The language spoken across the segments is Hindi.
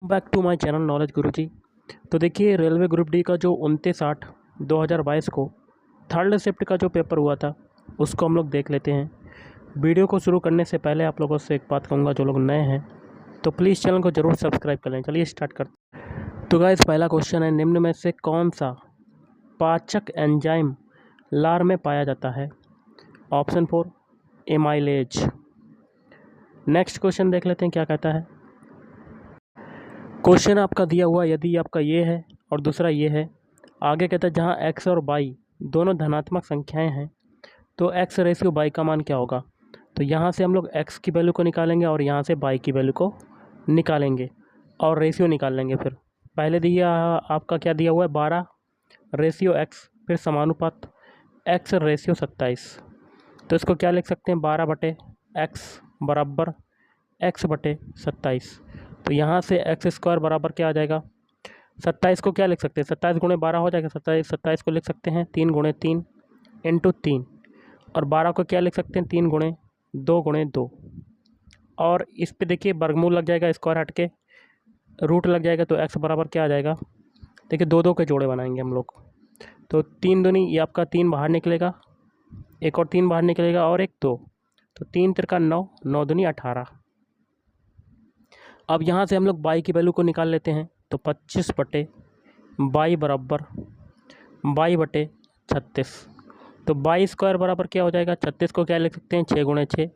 Back to my channel knowledge Guruji. तो देखिए, रेलवे ग्रुप डी का जो 29/8 2022 को थर्ड शिफ्ट का जो पेपर हुआ था उसको हम लोग देख लेते हैं। वीडियो को शुरू करने से पहले आप लोगों से एक बात कहूँगा, जो लोग नए हैं तो प्लीज़ चैनल को ज़रूर सब्सक्राइब कर लें। चलिए स्टार्ट करते हैं। तो गाइस, पहला क्वेश्चन है, निम्न में से कौन सा पाचक एंजाइम लार में पाया जाता है? Option 4 amylase. नेक्स्ट क्वेश्चन देख लेते हैं क्या कहता है। क्वेश्चन आपका दिया हुआ यदि आपका ये है और दूसरा ये है, आगे कहता है जहाँ x और y दोनों धनात्मक संख्याएं हैं तो x रेशियो y का मान क्या होगा। तो यहाँ से हम लोग x की वैल्यू को निकालेंगे और यहाँ से y की वैल्यू को निकालेंगे और रेशियो निकाल लेंगे। फिर पहले दिया आपका क्या दिया हुआ है, 12 रेशियो x, फिर समानुपात x रेशियो 27। तो इसको क्या लिख सकते हैं, 12/x बराबर x/27। तो यहाँ से x² बराबर क्या आ जाएगा, 27 को क्या लिख सकते हैं, 27 × 12 हो जाएगा। 27 को लिख सकते हैं 3 × 3 × 3, और 12 को क्या लिख सकते हैं, 3 × 2 × 2। और इस पे देखिए वर्गमूल लग जाएगा, स्क्वायर हट के रूट लग जाएगा, तो x बराबर क्या आ जाएगा। देखिए 2 2 के जोड़े बनाएंगे हम लोग, तो 3 दूनी ये आपका 3 बाहर निकलेगा, एक और 3 बाहर निकलेगा और एक 2, तो 3 तिरका 9, 9 दूनी 18। अब यहाँ से हम लोग y की वैल्यू को निकाल लेते हैं, तो 25/y बराबर y/36। तो y² बराबर क्या हो जाएगा, 36 को क्या लिख सकते हैं, 6 × 6,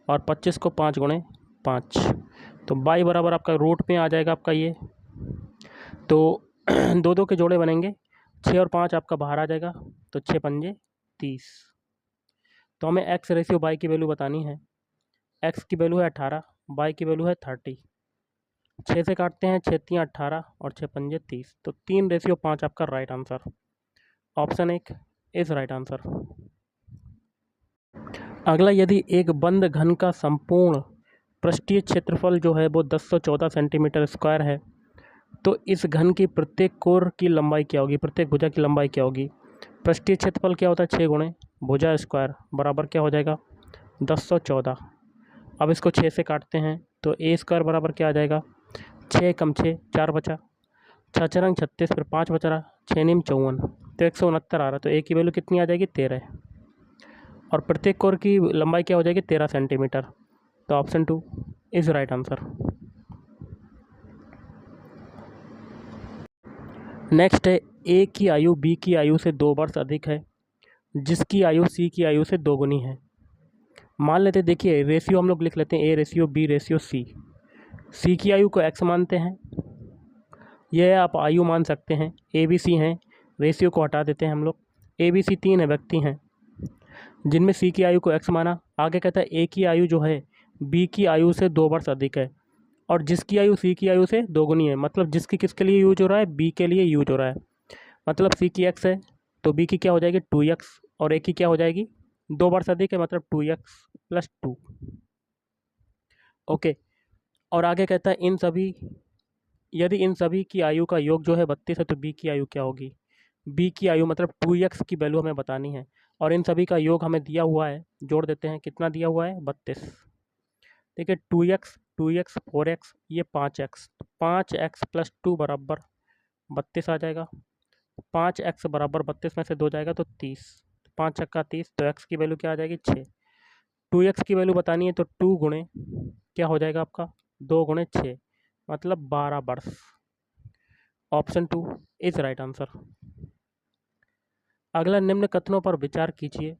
और 25 को 5 × 5। तो y बराबर आपका रूट में आ जाएगा आपका ये, तो 2 2 के जोड़े बनेंगे, 6 और 5 आपका बाहर आ जाएगा, तो 6 पंजे 30। तो हमें x रेशियो y की वैल्यू बतानी है। x की वैल्यू है 18, y की वैल्यू है 30। 6 से काटते हैं, 6 3 18 और 6 पंजे 30, तो 3:5 आपका right answer. Option 1 is right answer. अगला, यदि एक बंद घन का संपूर्ण पृष्ठीय क्षेत्रफल जो है वो 1014 सेंटीमीटर स्क्वायर है, तो इस घन की प्रत्येक कोर की लंबाई क्या होगी, प्रत्येक भुजा की लंबाई क्या होगी। पृष्ठीय क्षेत्रफल क्या होता है, 6 × भुजा स्क्वायर बराबर क्या हो जाएगा, 1014। अब इसको 6 से काटते हैं, तो a² बराबर क्या आ जाएगा, 6 कम 6 4 बचा, 6 4 36, फिर 5 बच रहा, 6 9 54, तो 169 आ रहा। तो a की वैल्यू कितनी आ जाएगी, 13, और प्रत्येक कोर की लंबाई क्या हो जाएगी, 13 सेंटीमीटर। तो option 2 is right answer. Next है, a की आयु b की आयु से 2 वर्ष अधिक है, जिसकी आयु c की आयु से 2 गुनी है। मान लेते, देखिए रेशियो हम लोग लिख लेते हैं, a ratio b ratio c की आयु को x मानते हैं, यह आप आयु मान सकते हैं। ए बी सी हैं, रेशियो को हटा देते हैं हम लोग। ए बी सी 3 व्यक्ति हैं जिनमें सी की आयु को x माना। आगे कहता है ए की आयु जो है बी की आयु से 2 वर्ष अधिक है, और जिसकी आयु सी की आयु से 2 गुनी है। मतलब जिसकी किसके लिए यूज हो रहा है, बी के लिए यूज हो रहा है। मतलब सी की x है तो बी की क्या हो जाएगी, 2x, और ए की क्या हो जाएगी, 2 वर्ष अधिक है, मतलब 2x + 2। ओके, और आगे कहता है यदि इन सभी की आयु का योग जो है 32 है, तो बी की आयु क्या होगी। बी की आयु मतलब 2x की वैल्यू हमें बतानी है, और इन सभी का योग हमें दिया हुआ है, जोड़ देते हैं, कितना दिया हुआ है, 32। देखिए 2x 4x, ये 5x, तो 5x + 2 बराबर 32 आ जाएगा। 5x बराबर 32 में से 2 जाएगा तो 30, 5 छक्का 30, तो x की वैल्यू क्या आ जाएगी, 6। 2x की वैल्यू बतानी है, तो 2 गुणे क्या हो जाएगा आपका, 2 × 6, मतलब 12 वर्ष। Option 2 is right answer. अगला, निम्न कथनों पर विचार कीजिए,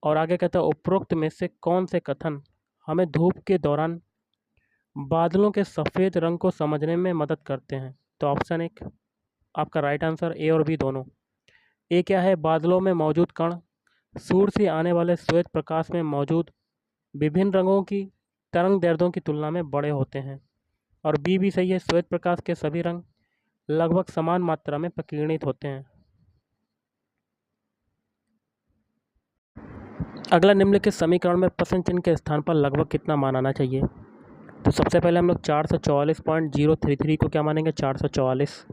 और आगे कहता है उपरोक्त में से कौन से कथन हमें धूप के दौरान बादलों के सफ़ेद रंग को समझने में मदद करते हैं। तो ऑप्शन 1 आपका राइट आंसर, ए और बी दोनों। ए क्या है, बादलों में मौजूद कण सूर्य से आने वाले श्वेत प्रकाश में मौजूद विभिन्न रंगों की तरंग दैर्ध्यों की तुलना में बड़े होते हैं। और बी भी सही है, श्वेत प्रकाश के सभी रंग लगभग समान मात्रा में प्रकीर्णित होते हैं। अगला, निम्नलिखित समीकरण में प्रश्न चिन्ह के स्थान पर लगभग कितना मान आना चाहिए। तो सबसे पहले हम लोग 444.033 को क्या मानेंगे, 444।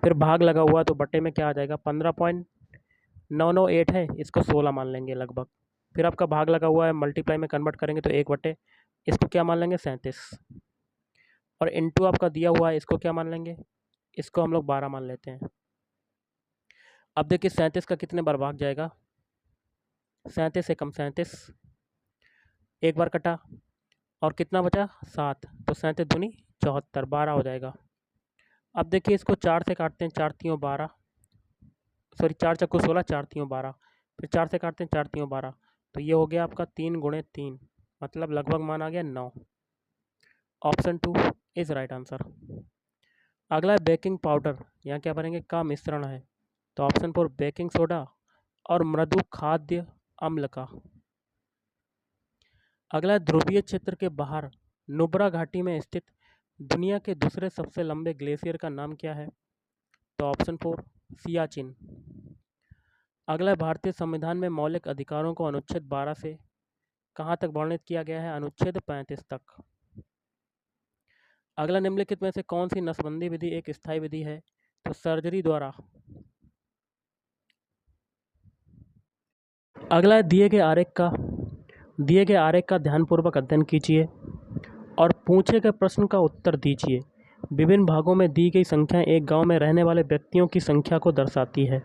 फिर भाग लगा हुआ तो बटे में क्या आ जाएगा, 15.998 है, इसको 16 मान लेंगे लगभग। फिर आपका भाग लगा हुआ है, मल्टीप्लाई में कन्वर्ट करेंगे तो 1/, इसको क्या मान लेंगे, 37। और इनटू आपका दिया हुआ है, इसको क्या मान लेंगे, इसको हम लोग 12 मान लेते हैं। अब देखिए 37 का कितने बार भाग जाएगा, 37 एकम 37, एक बार कटा और कितना बचा 7, तो 37 दूनी 74, 12 हो जाएगा। अब देखिए इसको 4 से काटते हैं, 4 तीयों 12, सॉरी 4 चक्कू 16, 4 तीयों 12, फिर 4 से काटते हैं, 4 तीयों 12, तो ये हो गया आपका 3 गुणे 3, मतलब लगभग मान आ गया 9। Option 2 is right answer. अगला है बेकिंग पाउडर, यहाँ क्या भरेंगे, का मिश्रण है, तो ऑप्शन 4 बेकिंग सोडा और मृदु खाद्य अम्ल का। अगला ध्रुवीय क्षेत्र के बाहर नुब्रा घाटी में स्थित दुनिया के दूसरे सबसे लंबे ग्लेशियर का नाम क्या है, तो ऑप्शन 4 सियाचिन। अगला भारतीय संविधान में मौलिक अधिकारों को अनुच्छेद 12 से कहाँ तक वर्णित किया गया है, अनुच्छेद 35 तक। अगला निम्नलिखित में से कौन सी नसबंदी विधि एक स्थायी विधि है, तो सर्जरी द्वारा। अगला दिए गए आरेख का ध्यानपूर्वक अध्ययन कीजिए और पूछे गए प्रश्न का उत्तर दीजिए। विभिन्न भागों में दी गई संख्याएं एक गांव में रहने वाले व्यक्तियों की संख्या को दर्शाती है।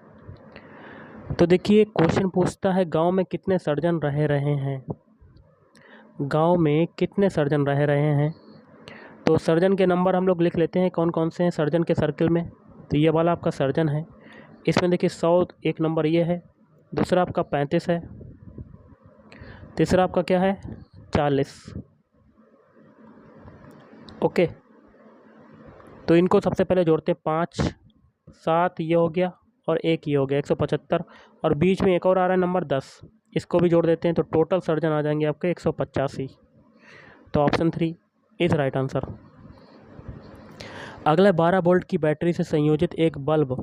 तो देखिए क्वेश्चन पूछता है गांव में कितने सर्जन रह रहे हैं, गांव में कितने सर्जन रह रहे हैं। तो सर्जन के नंबर हम लोग लिख लेते हैं कौन कौन से हैं सर्जन के सर्किल में। तो ये वाला आपका सर्जन है, इसमें देखिए 100 एक नंबर ये है, दूसरा आपका 35 है, तीसरा आपका क्या है 40। ओके, तो इनको सबसे पहले जोड़ते हैं, 5 7 ये हो गया और एक ये हो गया 175, और बीच में एक और आ रहा है नंबर 10, इसको भी जोड़ देते हैं, तो टोटल सर्जन आ जाएंगे आपके 185। तो ऑप्शन 3 इज राइट आंसर। अगला 12 वोल्ट की बैटरी से संयोजित एक बल्ब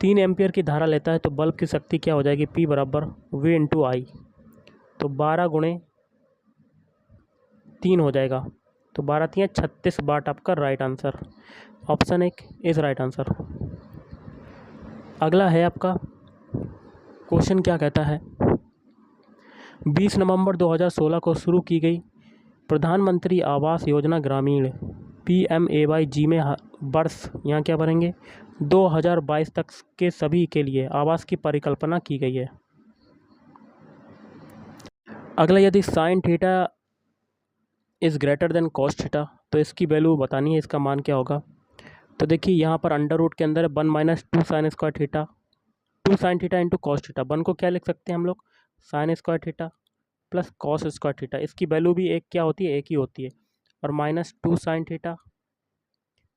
3 एम्पियर की धारा लेता है, तो बल्ब की शक्ति क्या हो जाएगी, P बराबर V इंटू आई, तो 12 गुणे 3 हो जाएगा, तो 12 3 36 वाट आपका right answer. Option 1 is right answer. अगला है आपका क्वेश्चन क्या कहता है, 20 नवंबर 2016 को शुरू की गई प्रधानमंत्री आवास योजना ग्रामीण PMAY में वर्ष यहाँ क्या भरेंगे 2022 तक के सभी के लिए आवास की परिकल्पना की गई है। अगला यदि sine theta is greater than cos theta, तो इसकी वैल्यू बतानी है, इसका मान क्या होगा। तो देखिए यहाँ पर अंडर रूट के अंदर 1 minus 2 sine square theta, 2 sine theta into cos theta, 1 को क्या लिख सकते हैं हम लोग sine square theta plus cos square theta, इसकी वैल्यू भी एक क्या होती है, एक ही होती है, और minus 2 sine theta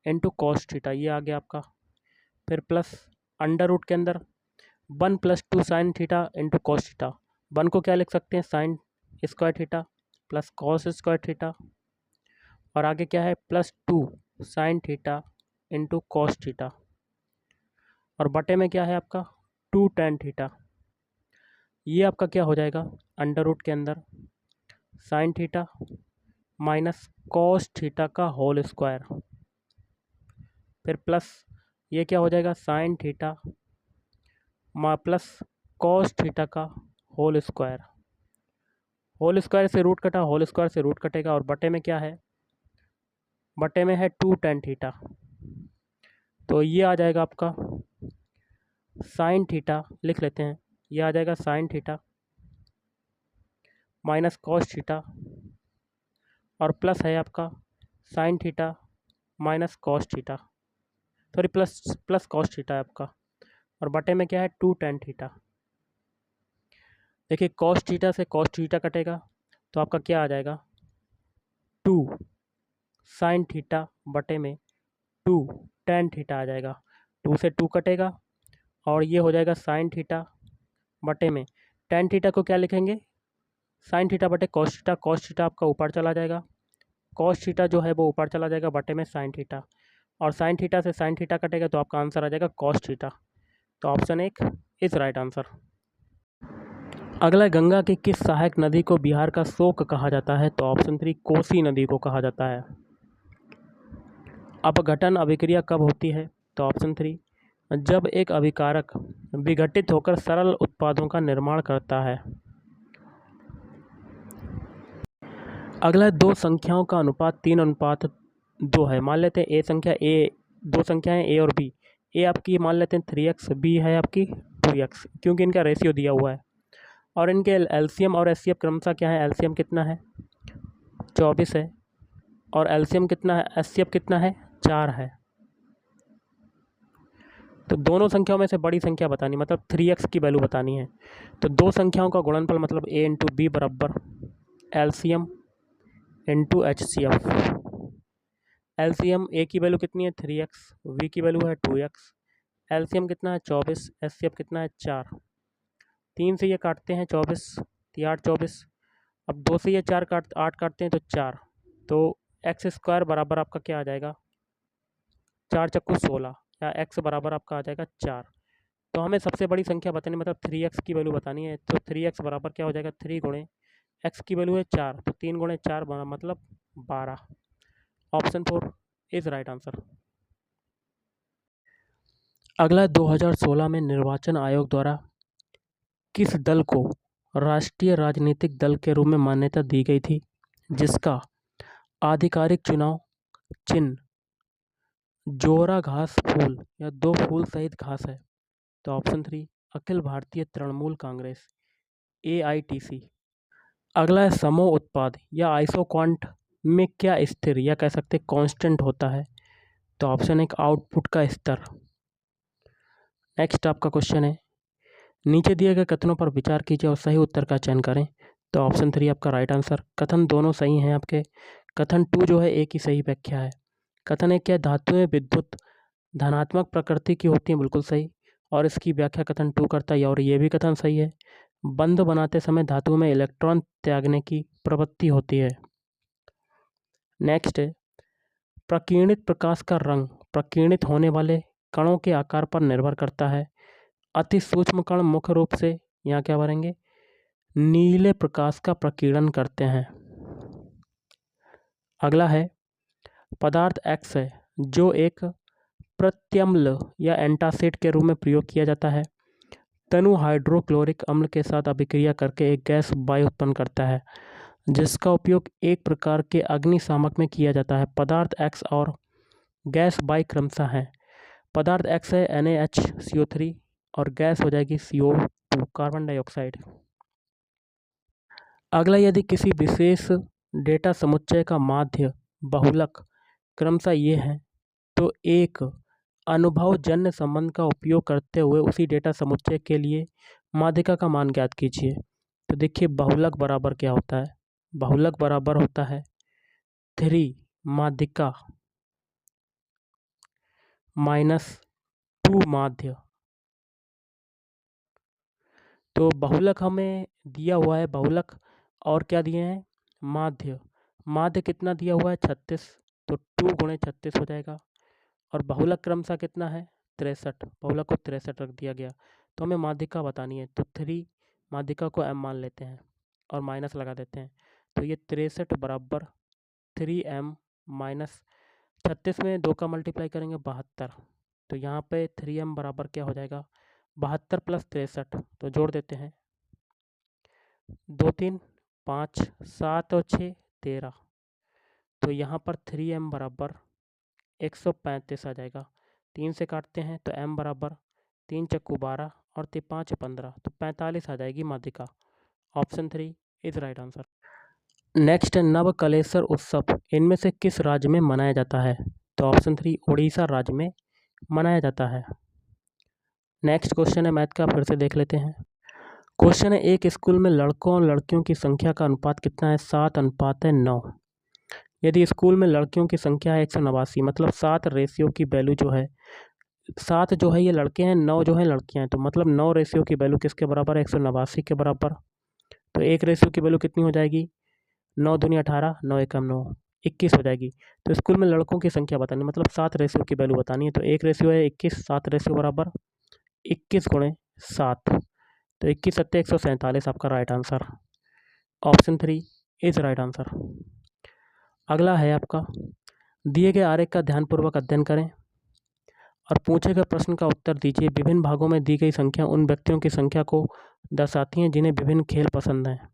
into cos theta, ये आ गया आपका, फिर प्लस अंडर रूट के अंदर 1 plus 2 sine theta into cos theta, 1 को क्या लिख सकते हैं sine square theta plus cos square theta, और आगे क्या है plus 2 sine theta into cos theta, और बटे में क्या है आपका 2 tan थीटा, ये आपका क्या हो जाएगा अंडर रूट के अंदर sine theta minus cos theta का होल स्क्वायर, फिर प्लस ये क्या हो जाएगा sine theta plus cos theta का होल स्क्वायर, होल स्क्वायर से रूट कटा, होल स्क्वायर से रूट कटेगा, और बटे में क्या है, बटे में है 2 tan थीटा, तो ये आ जाएगा आपका साइन थीटा, लिख लेते हैं, ये आ जाएगा sine theta minus cos theta, और प्लस है आपका sine theta minus cos theta, sorry plus cos theta है आपका, और बटे में क्या है 2 tan थीटा। देखिए कॉस थीटा से कॉस थीटा कटेगा, तो आपका क्या आ जाएगा 2 साइन थीटा बटे में 2 tan थीटा आ जाएगा, 2 से 2 कटेगा, और ये हो जाएगा साइन थीटा बटे में tan थीटा को क्या लिखेंगे साइन थीटा बटे कॉस थीटा, कॉस थीटा आपका ऊपर चला जाएगा, कॉस थीटा जो है वो ऊपर चला जाएगा बटे में साइन थीटा, और साइन थीटा से साइन थीटा कटेगा, तो आपका आंसर आ जाएगा कॉस थीटा। तो ऑप्शन 1 इज राइट आंसर। अगला गंगा की किस सहायक नदी को बिहार का शोक कहा जाता है, तो ऑप्शन 3 कोसी नदी को कहा जाता है। अपघटन अभिक्रिया कब होती है, तो ऑप्शन 3 जब एक अभिकारक विघटित होकर सरल उत्पादों का निर्माण करता है। अगला 2 संख्याओं का अनुपात 3:2 2 है, मान लेते हैं ए संख्या ए, 2 संख्याएं ए और बी। ए आपकी मान लेते हैं 3x, बी है आपकी 2x, क्योंकि इनका रेशियो दिया हुआ है। और इनके एलसीएम और एचसीएफ क्रमशः क्या है, एलसीएम कितना है 24 है, और एलसीएम कितना है, एचसीएफ कितना है 4 है। तो दोनों संख्याओं में से बड़ी संख्या बतानी, मतलब 3x की वैल्यू बतानी है। तो दो संख्याओं का गुणनफल मतलब a इंटू बी बराबर एलसीएम इंटू एचसीएफ। एलसीएम ए की वैल्यू कितनी है 3x, वी की वैल्यू है 2x, एलसीएम कितना है 24, एचसीएफ कितना है 4। 3 से ये काटते हैं 24, 8 24। अब 2 से ये 8 काटते हैं तो 4, तो एक्स स्क्वायर बराबर आपका क्या आ जाएगा 4 चक्कू 16, या एक्स बराबर आपका आ जाएगा 4। तो हमें सबसे बड़ी संख्या बतानी, मतलब 3x की वैल्यू बतानी है। तो 3x बराबर क्या हो जाएगा 3 गुणे एक्स की वैल्यू है 4, तो 3 गुणे 4 मतलब 12। Option 4 is right answer. अगला 2016 में निर्वाचन आयोग द्वारा किस दल को राष्ट्रीय राजनीतिक दल के रूप में मान्यता दी गई थी, जिसका आधिकारिक चुनाव चिन्ह जोरा घास फूल या 2 फूल सहित घास है? तो ऑप्शन 3 अखिल भारतीय तृणमूल कांग्रेस, AITC। अगला है समूह उत्पाद या आइसोक्वांट में क्या स्थिर या कह सकते कांस्टेंट होता है? तो ऑप्शन 1 आउटपुट का स्तर। नेक्स्ट आपका क्वेश्चन है, नीचे दिए गए कथनों पर विचार कीजिए और सही उत्तर का चयन करें। तो ऑप्शन 3 आपका राइट आंसर। कथन दोनों सही हैं आपके। कथन 2 जो है एक ही सही व्याख्या है। कथन 1 क्या धातुएं विद्युत धनात्मक प्रकृति की होती हैं, बिल्कुल सही, और इसकी व्याख्या कथन 2 करता है, और ये भी कथन सही है। बंध बनाते समय धातु में इलेक्ट्रॉन त्यागने की प्रवृत्ति होती है। नेक्स्ट है, प्रकीर्णित प्रकाश का रंग प्रकीर्णित होने वाले कणों के आकार पर निर्भर करता है। अति सूक्ष्म कण मुख्य रूप से यहाँ क्या भरेंगे नीले प्रकाश का प्रकीर्णन करते हैं। अगला है, पदार्थ X है जो एक प्रत्यम्ल या एंटासिड के रूप में प्रयोग किया जाता है। तनु हाइड्रोक्लोरिक अम्ल के साथ अभिक्रिया करके एक गैस वायु उत्पन्न करता है, जिसका उपयोग एक प्रकार के अग्निशामक में किया जाता है। पदार्थ X और गैस वायु क्रमशः हैं। पदार्थ X है NaHCO3 और गैस हो जाएगी CO2 कार्बन डाइऑक्साइड। अगला, यदि किसी विशेष डेटा समुच्चय का माध्य बहुलक क्रमशः ये है, तो एक अनुभवजन्य संबंध का उपयोग करते हुए उसी डेटा समुच्चय के लिए माध्यिका का मान ज्ञात कीजिए। तो देखिए बहुलक बराबर क्या होता है, बहुलक बराबर होता है 3 माध्यिका माइनस 2 माध्य। तो बहुलक हमें दिया हुआ है बहुलक, और क्या दिए हैं माध्य। माध्य कितना दिया हुआ है 36, तो 2 गुणे 36 हो जाएगा। और बहुलक क्रमशः कितना है 63, बहुलक को 63 रख दिया गया। तो हमें माध्यिका बतानी है, तो 3 माध्यिका को m मान लेते हैं और माइनस लगा देते हैं। तो ये 63 बराबर 3m माइनस 36 में 2 का मल्टीप्लाई करेंगे 72। तो यहाँ पे 3m बराबर क्या हो जाएगा 72 प्लस 63, तो जोड़ देते हैं 2 3 5 7 और 6 13। तो यहाँ पर 3m बराबर 135 आ जाएगा। 3 से काटते हैं तो m बराबर 3 चक्कू 12 और 5 15, तो 45 आ जाएगी माध्यिका। Option 3 is right answer. Next है, नवकलेसर उत्सव इनमें से किस राज्य में मनाया जाता है? तो ऑप्शन 3 उड़ीसा राज्य में मनाया जाता है। नेक्स्ट क्वेश्चन है मैथ का, फिर से देख लेते हैं। क्वेश्चन है, एक स्कूल में लड़कों और लड़कियों की संख्या का अनुपात कितना है? 7:9। यदि स्कूल में लड़कियों की संख्या है 189, मतलब 7 रेशियो की वैल्यू जो है 7 जो है ये लड़के हैं, 9 जो है लड़कियां हैं, तो मतलब 9 रेशियो की वैल्यू किसके बराबर है 189 के बराबर। तो 1 रेशियो की वैल्यू कितनी हो जाएगी 9 दूनी 18, 9 एकम 9, 21 हो जाएगी। तो स्कूल में लड़कों की संख्या बतानी, मतलब 7 रेशियो की वैल्यू बतानी है। तो 1 रेशियो है 21, 7 रेशियो बराबर 21 गुणे 7, तो 21 सत्ते 147 आपका right answer. Option 3 is right answer. अगला है आपका, दिए गए आरेख का ध्यानपूर्वक अध्ययन करें और पूछे गए प्रश्न का उत्तर दीजिए। विभिन्न भागों में दी गई संख्या उन व्यक्तियों की संख्या को दर्शाती हैं जिन्हें विभिन्न खेल पसंद हैं।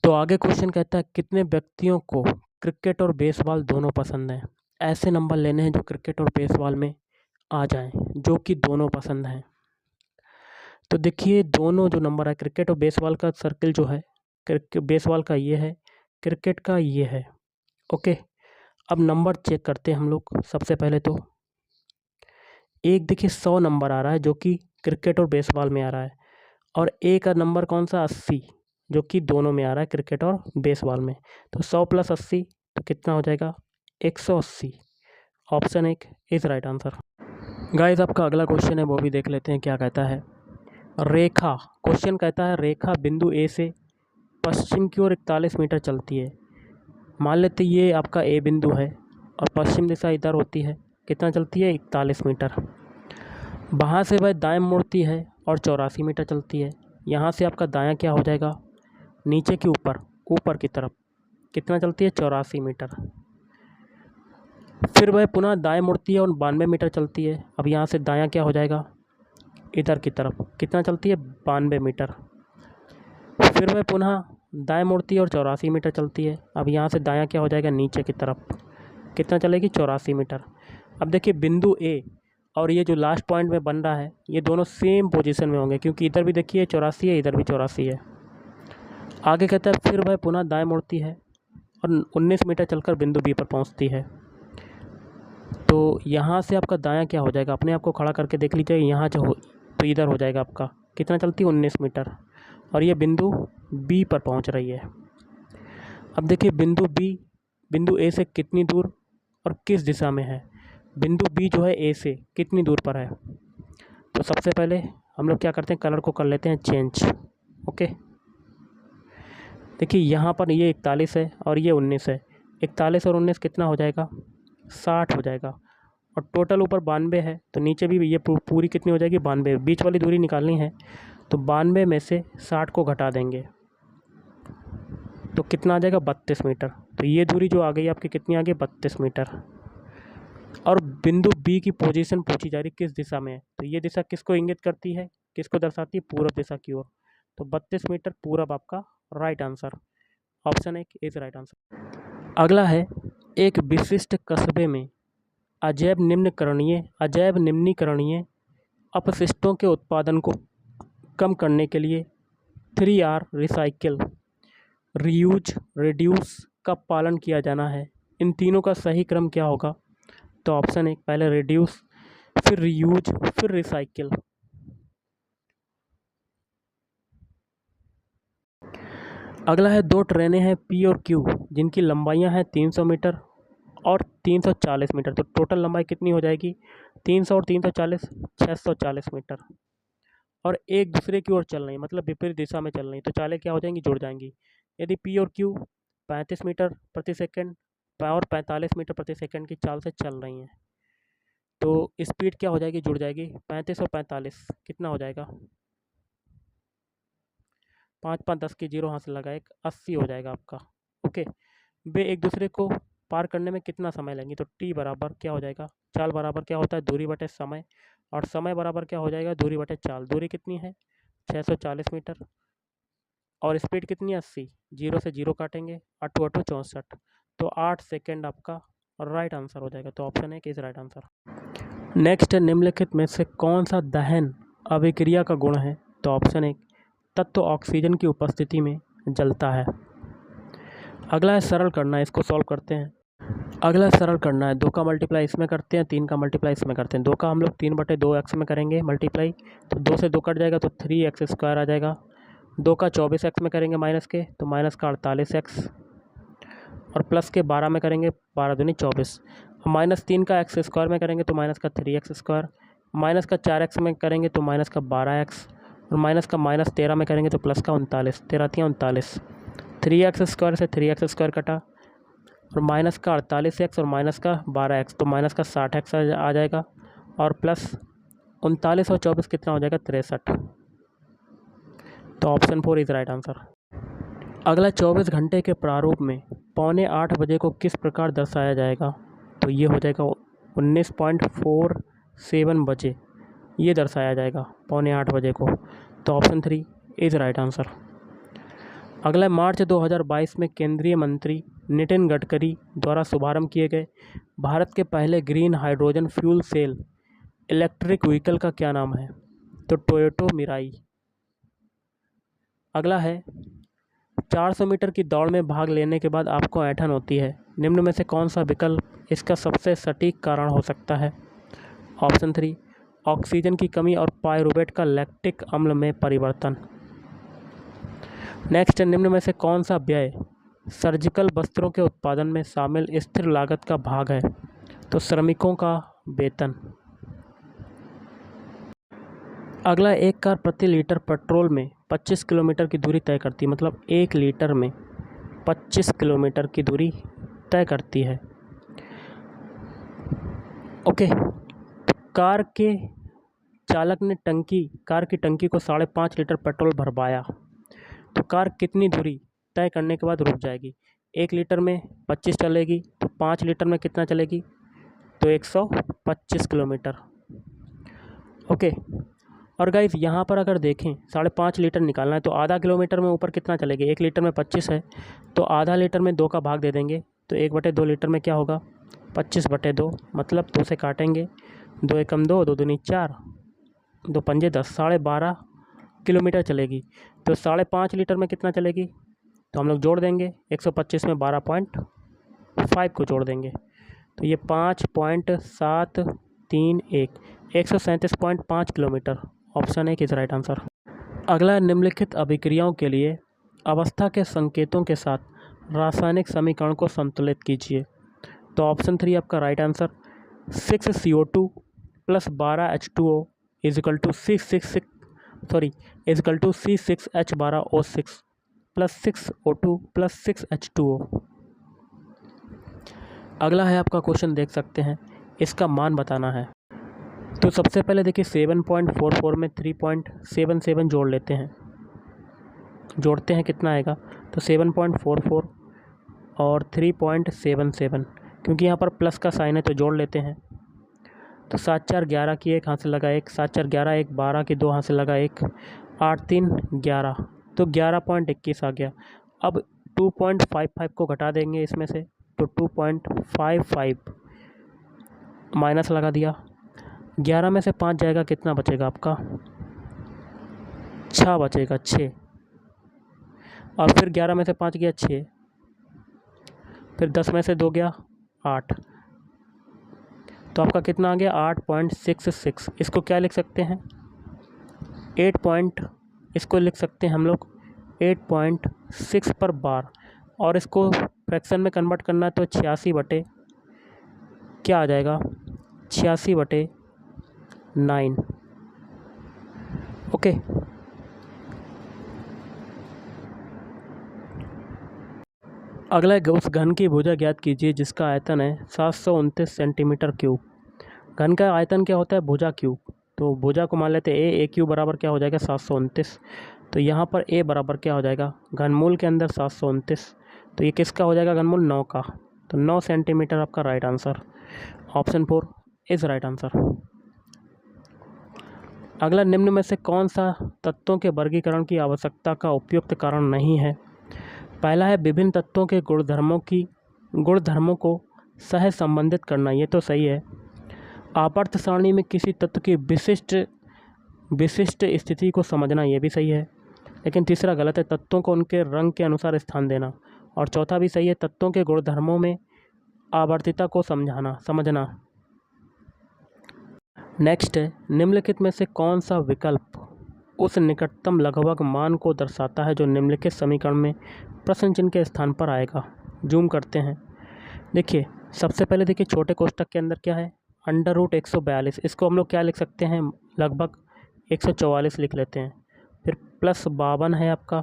तो आगे क्वेश्चन कहता है, कितने व्यक्तियों को क्रिकेट और बेसबॉल दोनों पसंद हैं। ऐसे नंबर लेने हैं जो क्रिकेट और बेसबॉल में आ जाएं, जो कि दोनों पसंद हैं। तो देखिए दोनों जो नंबर है, क्रिकेट और बेसबॉल का सर्किल जो है, बेसबॉल का ये है, क्रिकेट का ये है। ओके, अब नंबर चेक करते हैं हम लोग। सबसे पहले तो एक देखिए 100 नंबर आ रहा है जो कि क्रिकेट और बेसबॉल में आ रहा है, और एक का नंबर कौन सा 80 जो कि दोनों में आ रहा है, क्रिकेट और बेसबॉल में। तो 100 + 80 तो कितना हो जाएगा 180। Option 1 is right answer. Guys आपका अगला क्वेश्चन है, वो भी देख लेते हैं क्या कहता है। रेखा, क्वेश्चन कहता है रेखा बिंदु ए से पश्चिम की ओर 41 मीटर चलती है। मान लेते ये आपका ए बिंदु है और पश्चिम दिशा इधर होती है, कितना चलती है 41 मीटर। वहाँ से वह दाएं मुड़ती है और 84 मीटर चलती है। यहाँ से आपका दायां क्या हो जाएगा, नीचे की ऊपर की तरफ कितना चलती है 84 मीटर। फिर वह पुनः दाएं मुड़ती है और 92 मीटर चलती है। अब यहाँ से दायां क्या हो जाएगा, इधर की तरफ कितना चलती है 92 मीटर। फिर वह पुनः दाएं मुड़ती है और 84 मीटर चलती है। अब यहाँ से दायां क्या हो जाएगा, नीचे की तरफ कितना चलेगी 84 मीटर। अब देखिए बिंदु ए और ये जो लास्ट पॉइंट में बन रहा है, ये दोनों सेम पोजीशन में होंगे, क्योंकि इधर भी देखिए 84 है, इधर भी 84 है। आगे कहता है फिर वह पुनः दाएं मुड़ती है और 19 मीटर चलकर बिंदु बी पर पहुंचती है। तो यहाँ से आपका दायां क्या हो जाएगा, अपने आप को खड़ा करके देख लीजिए। यहाँ जो हो तो इधर हो जाएगा आपका कितना चलती है 19 मीटर, और ये बिंदु बी पर पहुँच रही है। अब देखिए बिंदु ए से कितनी दूर और किस दिशा में है। बिंदु बी जो है ए से कितनी दूर पर है, तो सबसे पहले हम लोग क्या करते हैं, कलर को कर लेते हैं चेंज। ओके, देखिए यहाँ पर ये 41 है और ये 19 है। 41 और 19 कितना हो जाएगा 60 हो जाएगा, और टोटल ऊपर 92 है, तो नीचे भी ये पूरी कितनी हो जाएगी 92। बीच वाली दूरी निकालनी है, तो 92 में से 60 को घटा देंगे तो कितना आ जाएगा 32 मीटर। तो ये दूरी जो आ गई आपकी कितनी आ गई 32 मीटर। और बिंदु बी की पोजीशन पूछी जा रही किस दिशा में है, तो ये दिशा किसको इंगित करती है, किसको दर्शाती है, पूर्व दिशा की ओर। तो 32 मीटर पूरब आपका right answer. Option 1 is right answer. अगला है एक विशिष्ट कस्बे में अजैव निम्नीकरणीय अपशिष्टों के उत्पादन को कम करने के लिए 3R रिसाइकिल, रीयूज, रिड्यूस का पालन किया जाना है। इन तीनों का सही क्रम क्या होगा, तो ऑप्शन 1 पहले रिड्यूस, फिर रीयूज, फिर रिसाइकिल। अगला है 2 ट्रेनें हैं पी और क्यू जिनकी लंबाइयां हैं 300 मीटर और 340 मीटर। तो टोटल लंबाई कितनी हो जाएगी 300 और 340 640 मीटर, और एक दूसरे की ओर चल रही है, मतलब विपरीत दिशा में चल रही है। तो चालें क्या हो जाएंगी, जुड़ जाएंगी। यदि पी और क्यू 35 मीटर प्रति सेकंड और 45 मीटर प्रति सेकंड की चाल से चल रही हैं, तो स्पीड क्या हो जाएगी, जुड़ जाएगी। 35 और 45 कितना हो जाएगा, 5 5 10 की 0 हाथ से लगाए 80 हो जाएगा आपका। ओके, वे एक दूसरे को पार करने में कितना समय लेंगे, तो टी बराबर क्या हो जाएगा, चाल बराबर क्या होता है दूरी बटे समय, और समय बराबर क्या हो जाएगा दूरी बटे चाल। दूरी कितनी है 640 मीटर और स्पीड कितनी है 80। 0 से 0 काटेंगे, 8 8 64, तो 8 सेकेंड आपका राइट आंसर हो जाएगा। तो option 1 is right answer. Next है निम्नलिखित में से कौन सा दहन अभिक्रिया का गुण है, तो ऑप्शन 1 तत्व ऑक्सीजन की उपस्थिति में जलता है। अगला है सरल करना है, इसको सॉल्व करते हैं। अगला सरल करना है, 2 का मल्टीप्लाई इसमें करते हैं, 3 का मल्टीप्लाई इसमें करते हैं। 2 का हम लोग 3/2x में करेंगे मल्टीप्लाई, तो 2 से 2 कट जाएगा तो 3x² आ जाएगा। 2 का 24x में करेंगे माइनस के, तो माइनस का 48x, और प्लस के 12 में करेंगे 12 दूनी 24। माइनस 3 का x² में करेंगे तो माइनस का 3x², माइनस का 4x में करेंगे तो माइनस का 12x, और माइनस का -13 में करेंगे तो प्लस का 39, 13 39। 3x² से 3x² कटा, और माइनस का 48x और माइनस का 12x, तो माइनस का 60x आ जाएगा, और प्लस 39 और 24 कितना हो जाएगा 63। तो ऑप्शन 4 इज राइट आंसर। अगला 24 घंटे के प्रारूप में 7:45 बजे को किस प्रकार दर्शाया जाएगा, तो ये हो जाएगा 19.47 बजे ये दर्शाया जाएगा 7:45 बजे को। तो ऑप्शन 3 इज राइट आंसर। अगला मार्च 2022 में केंद्रीय मंत्री नितिन गडकरी द्वारा शुभारंभ किए गए भारत के पहले green hydrogen fuel cell electric vehicle का क्या नाम है? तो टोयोटा मिराई। अगला है 400 मीटर की दौड़ में भाग लेने के बाद आपको ऐंठन होती है, निम्न में से कौन सा विकल्प इसका सबसे सटीक कारण हो सकता है? ऑप्शन 3 ऑक्सीजन की कमी और पायरुवेट का लैक्टिक अम्ल में परिवर्तन। नेक्स्ट, निम्न में से कौन सा व्यय सर्जिकल वस्त्रों के उत्पादन में शामिल स्थिर लागत का भाग है? तो श्रमिकों का वेतन। अगला, एक कार प्रति लीटर पेट्रोल में 25 किलोमीटर की दूरी तय करती है, मतलब 1 लीटर में 25 किलोमीटर की दूरी तय करती है। ओके, कार के चालक ने कार की टंकी को 5.5 लीटर पेट्रोल भरवाया, तो कार कितनी दूरी तय करने के बाद रुक जाएगी? 1 लीटर में 25 चलेगी, तो 5 लीटर में कितना चलेगी? तो 125 किलोमीटर। ओके, और गाइस यहाँ पर अगर देखें 5.5 लीटर निकालना है, तो आधा किलोमीटर में ऊपर कितना चलेगी? 1 लीटर में 25 है, तो आधा लीटर में 2 का भाग दे देंगे, तो 1/2 लीटर में क्या होगा? 25/2, मतलब 2 से काटेंगे, 2 एकम 2, 2 दूनी 4, 2 पंजे 10, 12.5 किलोमीटर चलेगी। तो 5.5 लीटर में कितना चलेगी? तो हम लोग जोड़ देंगे, 125 में 12.5 को जोड़ देंगे, तो ये 5.731, 137.5 kilometre. Option 1 is right answer. अगला, निम्नलिखित अभिक्रियाओं के लिए अवस्था के संकेतों के साथ रासायनिक समीकरण को संतुलित कीजिए। तो ऑप्शन 3 आपका right answer. 6CO2 + 12H2O = C6H12O6 + 6O2 + 6H2O। अगला है आपका क्वेश्चन, देख सकते हैं, इसका मान बताना है। तो सबसे पहले देखिए 7.44 में 3.77 जोड़ लेते हैं, जोड़ते हैं कितना आएगा? तो 7.44 और 3.77, क्योंकि यहाँ पर प्लस का साइन है तो जोड़ लेते हैं। तो 7 4 11 की 1 हाथ से लगा 1, 7 4 11, 1 12 की 2 हाथ से लगा 1, 8 3 11, तो 11.21 आ गया। अब 2.55 को घटा देंगे इसमें से, तो 2.55 माइनस लगा दिया। 11 में से 5 जाएगा, कितना बचेगा आपका? 6 बचेगा, 6। और फिर 11 में से 5 गया 6, फिर 10 में से 2 गया 8, तो आपका कितना आ गया? 8.66। इसको क्या लिख सकते हैं? इसको लिख सकते हैं हम लोग 8.6 पर बार, और इसको फ्रैक्शन में कन्वर्ट करना है, तो 86 क्या आ जाएगा? 86/9। ओके, अगला, उस घन की भुजा ज्ञात कीजिए जिसका आयतन है 729 सेंटीमीटर क्यूब। घन का आयतन क्या होता है? भुजा क्यूब। तो भुजा को मान लेते हैं ए क्यूब बराबर क्या हो जाएगा? 729। तो यहाँ पर ए बराबर क्या हो जाएगा? घनमूल के अंदर 729, तो ये किसका हो जाएगा? घनमूल 9 का। तो 9 सेंटीमीटर आपका right answer. Option 4 is right answer. अगला, निम्न में से कौन सा तत्वों के वर्गीकरण की आवश्यकता का उपयुक्त कारण नहीं है? पहला है विभिन्न तत्वों के गुणधर्मों को सह संबंधित करना, ये तो सही है। आवर्त सारणी में किसी तत्व की विशिष्ट स्थिति को समझना, ये भी सही है। लेकिन तीसरा गलत है, तत्वों को उनके रंग के अनुसार स्थान देना। और चौथा भी सही है, तत्वों के गुणधर्मों में आवर्तिता को समझना। नेक्स्ट है, निम्नलिखित में से कौन सा विकल्प उस निकटतम लगभग मान को दर्शाता है जो निम्नलिखित समीकरण में प्रश्न चिन्ह के स्थान पर आएगा? जूम करते हैं। देखिए, सबसे पहले देखिए छोटे कोष्ठक के अंदर क्या है? √142, इसको हम लोग क्या लिख सकते हैं? लगभग 144 लिख लेते हैं। फिर +52 है आपका,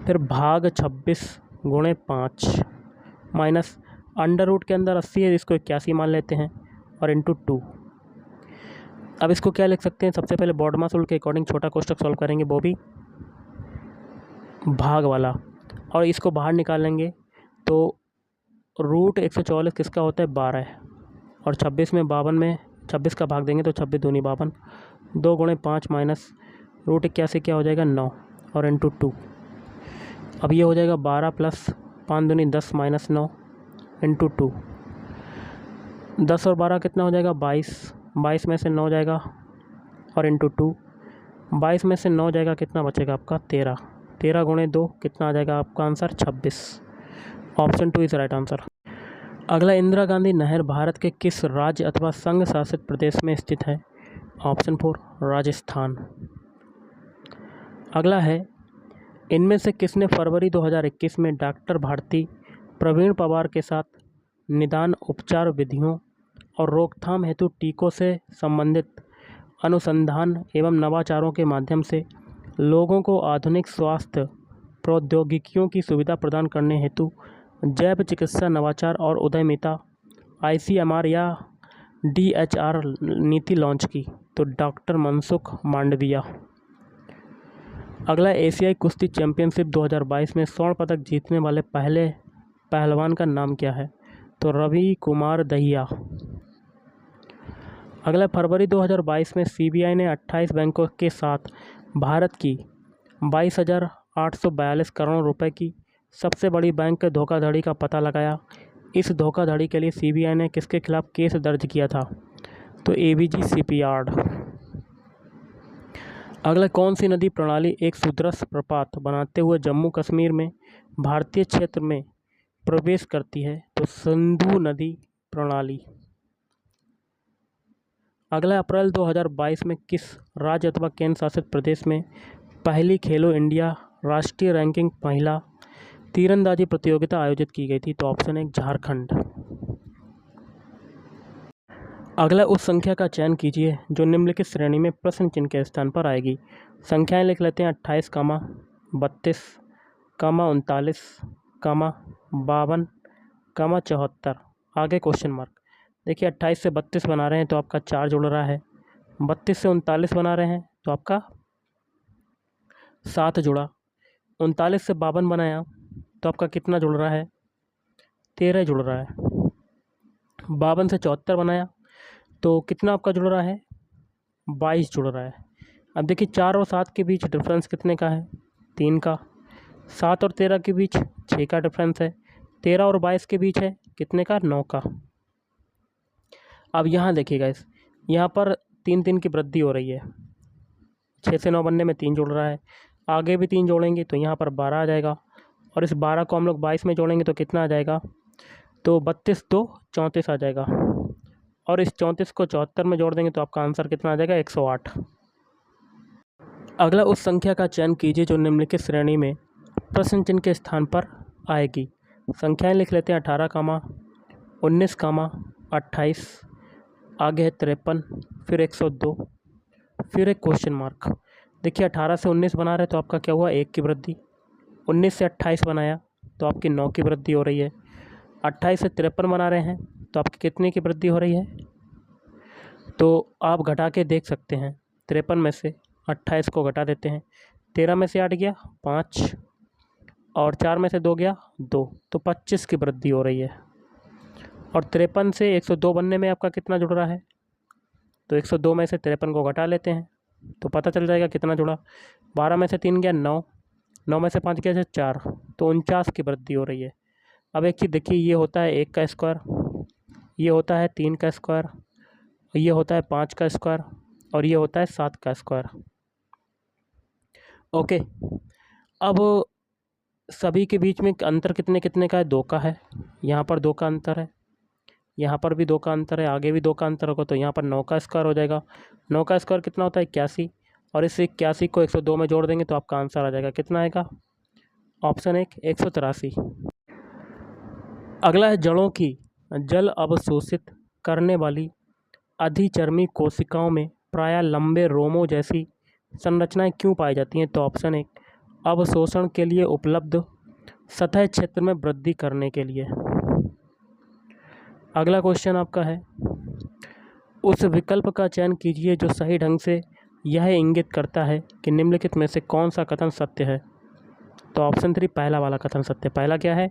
फिर भाग 26 × 5 माइनस अंडर के अंदर 80 है, इसको 81 मान लेते हैं, और × 2। अब इसको क्या लिख सकते हैं? सबसे पहले बॉडमास रूल के अकॉर्डिंग छोटा कोष्ठक सॉल्व करेंगे, वो भी भाग वाला, और इसको बाहर निकालेंगे। तो √144 किसका होता है? 12, और 26 में 52 में 26 का भाग देंगे, तो 26 दूनी 52, 2 × 5 माइनस √81 क्या हो जाएगा? 9, और × 2। अब ये हो जाएगा 12 प्लस 5 दूनी 10 माइनस 9 इंटू 2। 10 और 12 कितना हो जाएगा 22। 22 में से 9 जाएगा और इंटू 2। 22 में से 9 जाएगा, कितना बचेगा आपका 13। 13 गुणे 2 कितना आ जाएगा आपका answer 26। Option 2 is right answer. अगला, इंदिरा गांधी नहर भारत के किस राज्य अथवा संघ शासित प्रदेश में स्थित है? ऑप्शन 4 राजस्थान। अगला है, इनमें से किसने फरवरी 2021 में डॉक्टर भारती प्रवीण पवार के साथ निदान उपचार विधियों और रोकथाम हेतु टीकों से संबंधित अनुसंधान एवं नवाचारों के माध्यम से लोगों को आधुनिक स्वास्थ्य प्रौद्योगिकियों की सुविधा प्रदान करने हेतु जैव चिकित्सा नवाचार और उद्यमिता ICMR या DHR नीति लॉन्च की? तो डॉक्टर मनसुख मांडविया। अगला, एशियाई कुश्ती चैंपियनशिप 2022 में स्वर्ण पदक जीतने वाले पहले पहलवान का नाम क्या है? तो रवि कुमार दहिया। अगला, फरवरी 2022 में CBI ने 28 बैंकों के साथ भारत की 22,842 करोड़ रुपए की सबसे बड़ी बैंक धोखाधड़ी का पता लगाया। इस धोखाधड़ी के लिए CBI ने किसके खिलाफ केस दर्ज किया था? तो AVG शिपयार्ड। अगला, कौन सी नदी प्रणाली एक सुदृढ़ प्रपात बनाते हुए जम्मू कश्मीर में भारतीय क्षेत्र में प्रवेश करती है? तो सिंधु नदी प्रणाली। अगला, अप्रैल 2022 में किस राज्य अथवा केंद्र शासित प्रदेश में पहली खेलो इंडिया राष्ट्रीय रैंकिंग महिला तीरंदाजी प्रतियोगिता आयोजित की गई थी? तो ऑप्शन 1 झारखंड। अगला, उस संख्या का चयन कीजिए जो निम्नलिखित श्रेणी में प्रश्न चिन्ह के स्थान पर आएगी। संख्याएं लिख लेते हैं 28, 32, 39, 52, 74। आगे क्वेश्चन मार्क। देखिए 28 से 32 बना रहे हैं तो आपका 4 जुड़ रहा है। 32 से 39 बना रहे हैं तो आपका 7 जुड़ा। 39 से 52 बनाया तो आपका कितना जुड़ रहा है? 13 जुड़ रहा है। 52 से 74 बनाया तो कितना आपका जुड़ रहा है? 22 जुड़ रहा है। अब देखिए 4 और 7 के बीच डिफरेंस कितने का है? 3 का। 7 और 13 के बीच 6 का डिफरेंस है। 13 और 22 के बीच है कितने का? 9 का। अब यहाँ देखिएगा, यहाँ पर 3 की वृद्धि हो रही है। 6 से 9 बनने में 3 जुड़ रहा है। आगे भी 3 जोड़ेंगे तो यहाँ पर 12 आ जाएगा और इस 12 को हम लोग 22 में जोड़ेंगे तो कितना आ जाएगा? तो 32 2 34 आ जाएगा और इस 34 को 74 में जोड़ देंगे तो आपका आंसर कितना आ जाएगा? 108। अगला, उस संख्या का चयन कीजिए जो निम्नलिखित श्रेणी में प्रश्न चिन्ह के स्थान पर आएगी। संख्याएं लिख लेते हैं 18, 19, 28, आगे है 53, फिर 102, फिर एक क्वेश्चन मार्क। देखिए 18 से 19 बना रहे तो आपका क्या हुआ? 1 की वृद्धि। 19 से 28 बनाया तो आपकी 9 की वृद्धि हो रही है। 28 से 53 बना रहे हैं तो आपकी कितने की वृद्धि हो रही है? तो आप घटा के देख सकते हैं। 53 में से 28 को घटा देते हैं। 13 में से 8 गया 5 और 4 में से 2 गया 2, तो 25 की वृद्धि हो रही है। और 53 से 102 बनने में आपका कितना जुड़ रहा है? तो 102 में से 53 को घटा लेते हैं तो पता चल जाएगा कितना जुड़ा। 12 में से 3 गया 9, 9 में से 5 गया 4, तो 49 की वृद्धि हो रही है। अब एक चीज़ देखिए, ये होता है 1 का स्क्वायर, ये होता है 3 का स्क्वायर, ये होता है 5 का स्क्वायर और ये होता है 7 का स्क्वायर। ओके, अब सभी के बीच में अंतर कितने कितने का है? 2 का है। यहाँ पर 2 का अंतर है, यहाँ पर भी 2 का अंतर है, आगे भी 2 का अंतर होगा तो यहाँ पर 9 का स्क्वायर हो जाएगा। 9 का स्क्वायर कितना होता है? 81 और इस 81 को 102 में जोड़ देंगे तो आपका आंसर आ जाएगा। कितना आएगा? ऑप्शन 1 183। अगला है, जड़ों की जल अवशोषित करने वाली अधिचर्मी कोशिकाओं में प्रायः लंबे रोमों जैसी संरचनाएं क्यों पाई जाती हैं? तो ऑप्शन 1 अवशोषण के लिए उपलब्ध सतह क्षेत्र में वृद्धि करने के लिए। अगला क्वेश्चन आपका है, उस विकल्प का चयन कीजिए जो सही ढंग से यह इंगित करता है कि निम्नलिखित में से कौन सा कथन सत्य है। तो ऑप्शन 3 पहला वाला कथन सत्य। पहला क्या है?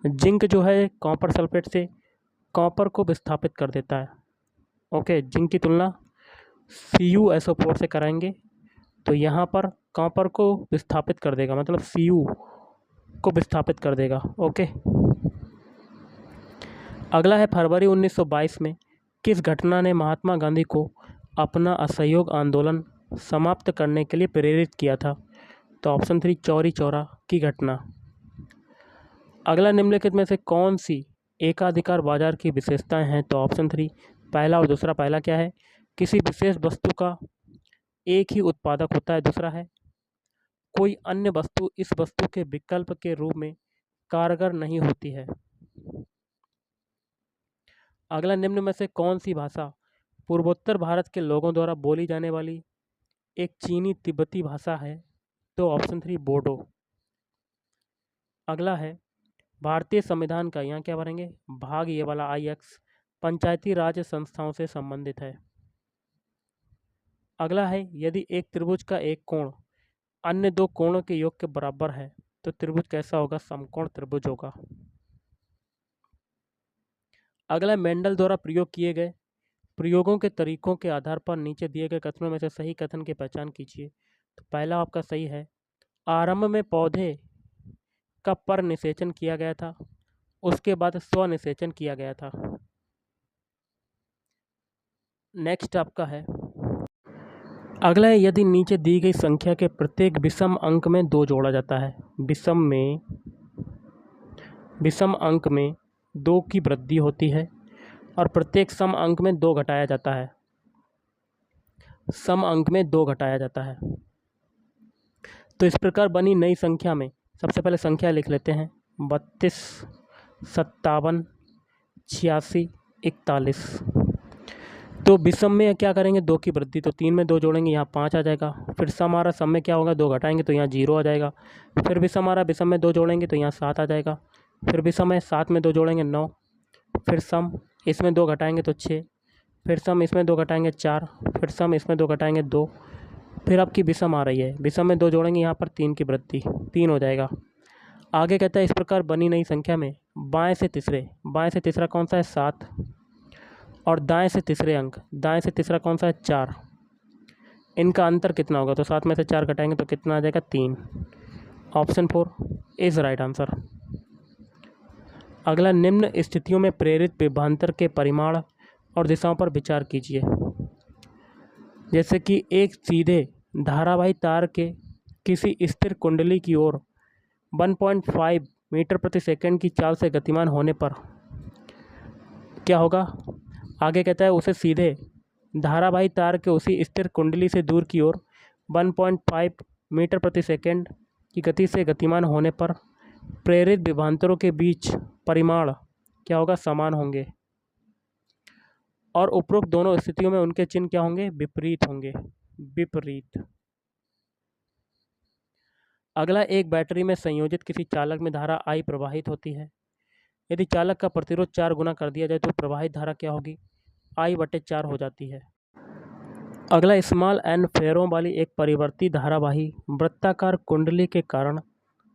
जिंक जो है कॉपर सल्फेट से कॉपर को विस्थापित कर देता है। ओके, जिंक की तुलना CuSO4 से कराएंगे तो यहाँ पर कॉपर को विस्थापित कर देगा, मतलब Cu को विस्थापित कर देगा। ओके। अगला है फरवरी 1922 में किस घटना ने महात्मा गांधी को अपना असहयोग आंदोलन समाप्त करने के लिए प्रेरित किया था? तो ऑप्शन 3 चौरी चौरा की घटना। अगला निम्नलिखित में से कौन सी एकाधिकार बाजार की विशेषताएं हैं? तो ऑप्शन 3 पहला और दूसरा। पहला क्या है? किसी विशेष वस्तु का एक ही उत्पादक होता है। दूसरा है कोई अन्य वस्तु इस वस्तु के विकल्प के रूप में कारगर नहीं होती है। अगला निम्न में से कौन सी भाषा पूर्वोत्तर भारत के लोगों द्वारा बोली जाने वाली एक चीनी तिब्बती भाषा है? तो ऑप्शन 3 बोडो। अगला है भारतीय संविधान का, यहाँ क्या भरेंगे, भाग ये वाला IX पंचायती राज संस्थाओं से संबंधित है। अगला है यदि एक त्रिभुज का एक कोण अन्य दो कोणों के योग के बराबर है तो त्रिभुज कैसा होगा? समकोण त्रिभुज होगा। अगला मेंडल द्वारा प्रयोग किए गए प्रयोगों के तरीकों के आधार पर नीचे दिए गए कथनों में से सही कथन की पहचान कीजिए। तो पहला आपका सही है, आरंभ में पौधे का पर निषेचन किया गया था, उसके बाद स्व निषेचन किया गया था। नेक्स्ट आपका है अगला है यदि नीचे दी गई संख्या के प्रत्येक विषम अंक में 2 जोड़ा जाता है, विषम अंक में 2 की वृद्धि होती है और प्रत्येक सम अंक में 2 घटाया जाता है, सम अंक में 2 घटाया जाता है। तो इस प्रकार बनी नई संख्या में सबसे पहले संख्या लिख लेते हैं 32, 57, 86, 41। तो विषम में क्या करेंगे? 2 की वृद्धि, तो 3 में 2 जोड़ेंगे, यहाँ 5 आ जाएगा। फिर सम हमारा सम में क्या होगा? 2 घटाएंगे तो यहाँ 0 आ जाएगा। फिर विषम हमारा विषम में 2 जोड़ेंगे तो यहाँ 7 आ जाएगा। फिर विषम है 7 में 2 जोड़ेंगे 9। फिर सम इसमें 2 घटाएंगे तो 6। फिर सम इसमें 2 घटाएंगे 4। फिर सम इसमें 2 घटाएंगे 2। फिर आपकी विषम आ रही है, विषम में 2 जोड़ेंगे, यहाँ पर 3 की वृद्धि, 3 हो जाएगा। आगे कहता है इस प्रकार बनी नई संख्या में बाएं से तीसरा कौन सा है? 7। और दाएं से तीसरा कौन सा है? 4। इनका अंतर कितना होगा? तो 7 में से 4 घटाएंगे तो कितना आ जाएगा? 3। Option 4 is right answer. अगला निम्न स्थितियों में प्रेरित विभवांतर के परिमाण और दिशाओं पर विचार कीजिए। जैसे कि एक सीधे धारावाही तार के किसी स्थिर कुंडली की ओर 1.5 मीटर प्रति सेकंड की चाल से गतिमान होने पर क्या होगा? आगे कहता है उसे सीधे धारावाही तार के उसी स्थिर कुंडली से दूर की ओर 1.5 मीटर प्रति सेकंड की गति से गतिमान होने पर प्रेरित विभवांतरों के बीच परिमाण क्या होगा? समान होंगे। और उपरोक्त दोनों स्थितियों में उनके चिन्ह क्या होंगे? विपरीत होंगे, विपरीत। अगला एक बैटरी में संयोजित किसी चालक में धारा I प्रवाहित होती है। यदि चालक का प्रतिरोध 4 गुना कर दिया जाए तो प्रवाहित धारा क्या होगी? I/4 हो जाती है। अगला स्मॉल n फेरों वाली एक परिवर्ती धारावाही वृत्ताकार कुंडली के कारण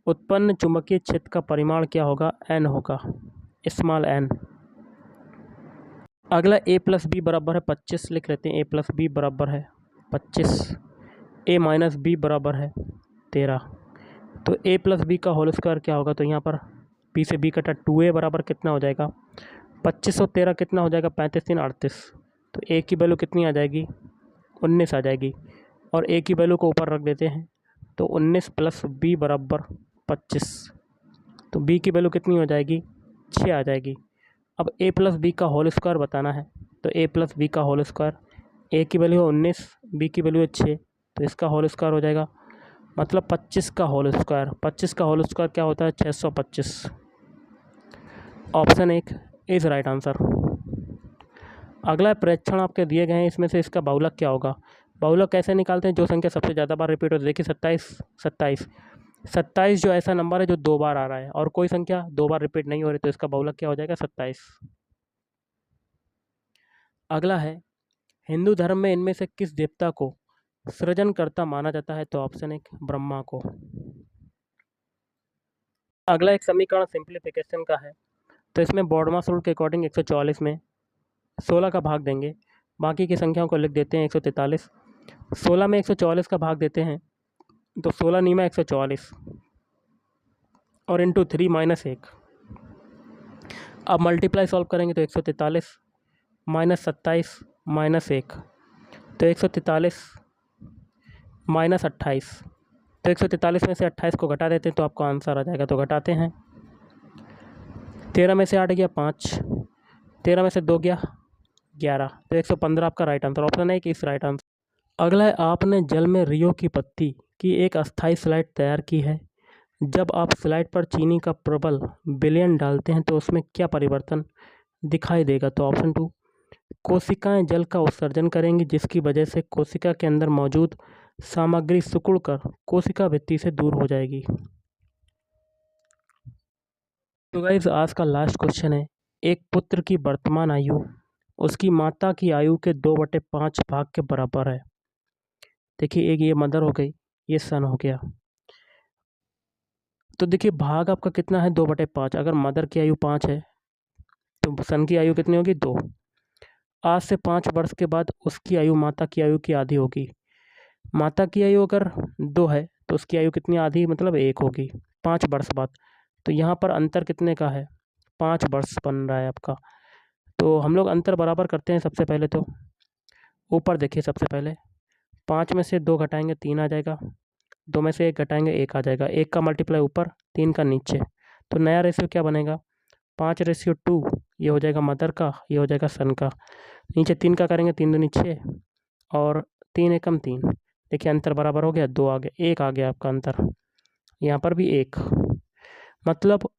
उत्पन्न चुंबकीय क्षेत्र का परिमाण क्या होगा? n होगा, स्मॉल n। अगला a+b बराबर है 25 लिख लेते हैं। a+b बराबर है 25, a-b बराबर है 13। तो a+b का होल स्क्वायर क्या होगा? तो यहाँ पर b से b कटा 2a बराबर कितना हो जाएगा? 25 और 13 कितना हो जाएगा? 35 3 38। तो a की वैल्यू कितनी आ जाएगी? 19 आ जाएगी। और a की वैल्यू को ऊपर रख देते हैं तो 19 + b बराबर 25। तो b की वैल्यू कितनी हो जाएगी? 6 आ जाएगी। अब a+b का होल स्क्वायर बताना है तो a+b का होल स्क्वायर, a की वैल्यू है 19, b की वैल्यू है 6, तो इसका होल स्क्वायर हो जाएगा, मतलब 25 का होल स्क्वायर। 25 का होल स्क्वायर क्या होता है? 625। Option 1 is right answer. अगला प्रेक्षण आपके दिए गए हैं, इसमें से इसका बहुलक क्या होगा? बहुलक कैसे निकालते हैं? जो संख्या सबसे ज़्यादा बार रिपीट होती है। देखिए 27 जो ऐसा नंबर है जो 2 बार आ रहा है और कोई संख्या 2 बार रिपीट नहीं हो रही, तो इसका बहुलक क्या हो जाएगा? 27। अगला है हिंदू धर्म में इनमें से किस देवता को सृजनकर्ता माना जाता है? तो ऑप्शन 1 ब्रह्मा को। अगला एक समीकरण सिंप्लीफिकेशन का है, तो इसमें बॉडमास रूल के अकॉर्डिंग 144 में 16 का भाग देंगे, बाकी की संख्याओं को लिख देते हैं 143। 16 में 144 का भाग देते हैं तो 16 × 144, और इंटू 3 माइनस 1। अब मल्टीप्लाई सॉल्व करेंगे तो 143 माइनस 27 माइनस 1, तो 143 माइनस 28। तो 143 में से 28 को घटा देते हैं तो आपको आंसर आ जाएगा। तो घटाते हैं, 13 में से 8 गया 5, 13 में से 2 गया 11, तो 115 आपका राइट आंसर। ऑप्शन है कि इस राइट आंसर। अगला है, आपने जल में रियो की पत्ती की एक अस्थायी स्लाइड तैयार की है। जब आप स्लाइड पर चीनी का प्रबल विलयन डालते हैं तो उसमें क्या परिवर्तन दिखाई देगा? तो ऑप्शन 2, कोशिकाएं जल का उत्सर्जन करेंगी जिसकी वजह से कोशिका के अंदर मौजूद सामग्री सिकुड़कर कोशिका भित्ति से दूर हो जाएगी। तो गाइस आज का लास्ट क्वेश्चन है, एक पुत्र की वर्तमान आयु उसकी माता की आयु के 2/5 भाग के बराबर है। देखिए, एक ये मदर हो गई, ये सन हो गया। तो देखिए भाग आपका कितना है? 2/5। अगर मदर की आयु 5 है तो सन की आयु कितनी होगी? 2। आज से 5 वर्ष के बाद उसकी आयु माता की आयु की आधी होगी। माता की आयु अगर 2 है तो उसकी आयु कितनी आधी, मतलब 1 होगी 5 वर्ष बाद। तो यहाँ पर अंतर कितने का है? 5 वर्ष बन रहा है आपका। तो हम लोग अंतर बराबर करते हैं। सबसे पहले तो ऊपर देखिए, सबसे पहले 5 में से 2 घटाएंगे 3 आ जाएगा, 2 में से 1 घटाएंगे 1 आ जाएगा। 1 का मल्टीप्लाई ऊपर, 3 का नीचे। तो नया रेशियो क्या बनेगा? 5:2। ये हो जाएगा मदर का, ये हो जाएगा सन का। नीचे 3 का करेंगे, 3 दूनी 6 और 3 एकम 3। देखिए अंतर बराबर हो गया, 2 आ गया, 1 आ गया आपका अंतर। यहाँ पर भी 1, मतलब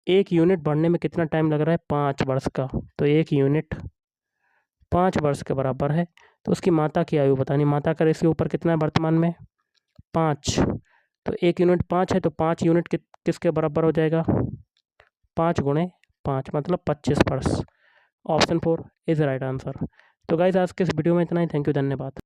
एक यूनिट बढ़ने में कितना टाइम लग रहा है? 5 वर्ष का। तो 1 यूनिट 5 वर्ष के बराबर है। तो उसकी माता की आयु बतानी। माता का रेशियो ऊपर कितना है वर्तमान में? 5। तो 1 यूनिट 5 है तो 5 यूनिट किसके बराबर हो जाएगा? 5 गुणे 5 मतलब 25 वर्ष। Option 4 is right answer. तो गाइज आज के इस वीडियो में इतना ही। थैंक यू, धन्यवाद।